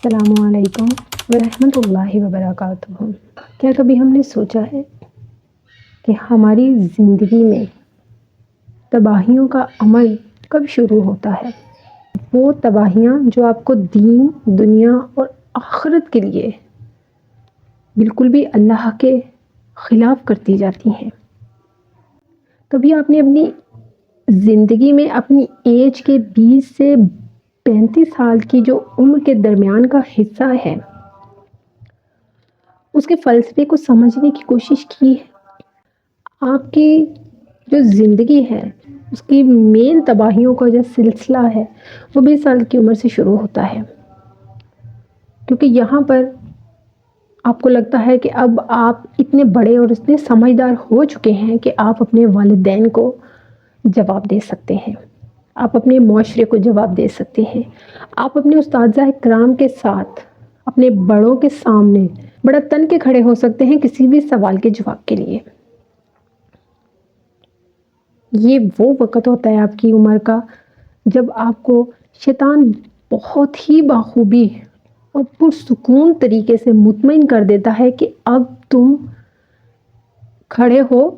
السلام علیکم ورحمۃ اللہ وبرکاتہ۔ کیا کبھی ہم نے سوچا ہے کہ ہماری زندگی میں تباہیوں کا عمل کب شروع ہوتا ہے؟ وہ تباہیاں جو آپ کو دین، دنیا اور آخرت کے لیے بالکل بھی اللہ کے خلاف کرتی جاتی ہیں۔ کبھی آپ نے اپنی زندگی میں اپنی ایج کے 20 سے 35 سال کی جو عمر کے درمیان کا حصہ ہے، اس کے فلسفے کو سمجھنے کی کوشش کی ہے؟ آپ کی جو زندگی ہے اس کی مین تباہیوں کا جو سلسلہ ہے وہ 20 سال کی عمر سے شروع ہوتا ہے، کیونکہ یہاں پر آپ کو لگتا ہے کہ اب آپ اتنے بڑے اور اتنے سمجھدار ہو چکے ہیں کہ آپ اپنے والدین کو جواب دے سکتے ہیں، آپ اپنے معاشرے کو جواب دے سکتے ہیں، آپ اپنے اساتذہ کرام کے ساتھ اپنے بڑوں کے سامنے بڑا تن کے کھڑے ہو سکتے ہیں کسی بھی سوال کے جواب کے لیے۔ یہ وہ وقت ہوتا ہے آپ کی عمر کا جب آپ کو شیطان بہت ہی بخوبی اور پرسکون طریقے سے مطمئن کر دیتا ہے کہ اب تم کھڑے ہو،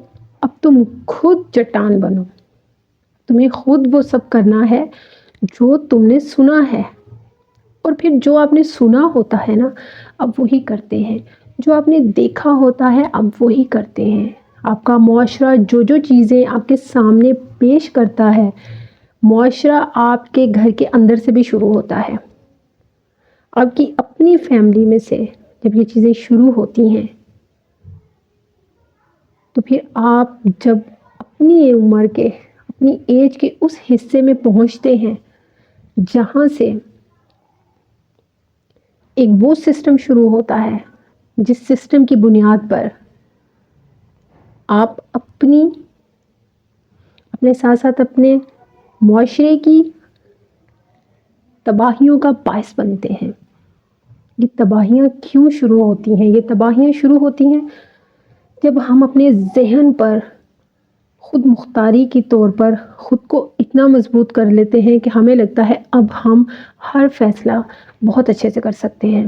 اب تم خود چٹان بنو، تمہیں خود وہ سب کرنا ہے جو تم نے سنا ہے، اور پھر جو آپ نے سنا ہوتا ہے نا اب وہی کرتے ہیں، جو آپ نے دیکھا ہوتا ہے اب وہی کرتے ہیں۔ آپ کا معاشرہ جو چیزیں آپ کے سامنے پیش کرتا ہے، معاشرہ آپ کے گھر کے اندر سے بھی شروع ہوتا ہے۔ آپ کی اپنی فیملی میں سے جب یہ چیزیں شروع ہوتی ہیں تو پھر آپ جب اپنی عمر کے، اپنی ایج کے اس حصے میں پہنچتے ہیں جہاں سے ایک وہ سسٹم شروع ہوتا ہے جس سسٹم کی بنیاد پر آپ اپنے ساتھ ساتھ اپنے معاشرے کی تباہیوں کا باعث بنتے ہیں۔ یہ تباہیاں کیوں شروع ہوتی ہیں؟ یہ تباہیاں شروع ہوتی ہیں جب ہم اپنے ذہن پر خود مختاری کے طور پر خود کو اتنا مضبوط کر لیتے ہیں کہ ہمیں لگتا ہے اب ہم ہر فیصلہ بہت اچھے سے کر سکتے ہیں۔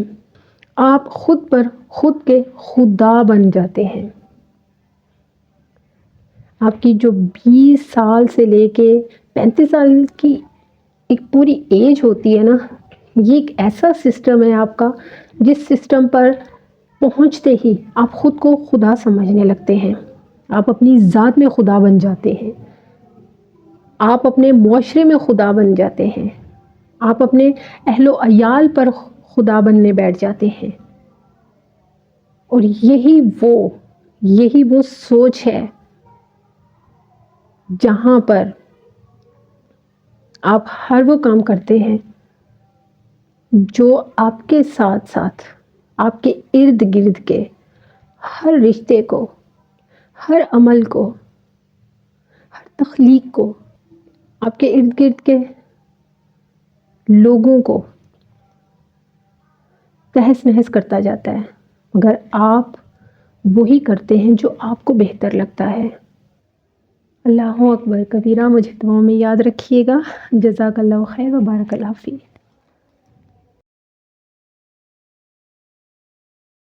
آپ خود پر خود کے خدا بن جاتے ہیں۔ آپ کی جو 20 سال سے لے کے 35 سال کی ایک پوری ایج ہوتی ہے نا، یہ ایک ایسا سسٹم ہے آپ کا جس سسٹم پر پہنچتے ہی آپ خود کو خدا سمجھنے لگتے ہیں، آپ اپنی ذات میں خدا بن جاتے ہیں، آپ اپنے معاشرے میں خدا بن جاتے ہیں، آپ اپنے اہل و عیال پر خدا بننے بیٹھ جاتے ہیں، اور یہی وہ سوچ ہے جہاں پر آپ ہر وہ کام کرتے ہیں جو آپ کے ساتھ ساتھ آپ کے ارد گرد کے ہر رشتے کو، ہر عمل کو، ہر تخلیق کو، آپ کے ارد گرد کے لوگوں کو تہس نہس کرتا جاتا ہے، مگر آپ وہی کرتے ہیں جو آپ کو بہتر لگتا ہے۔ اللہ اکبر کبیرہ، مجھے دعاؤں میں یاد رکھیے گا۔ جزاک اللہ خیر و بارک اللہ فیک۔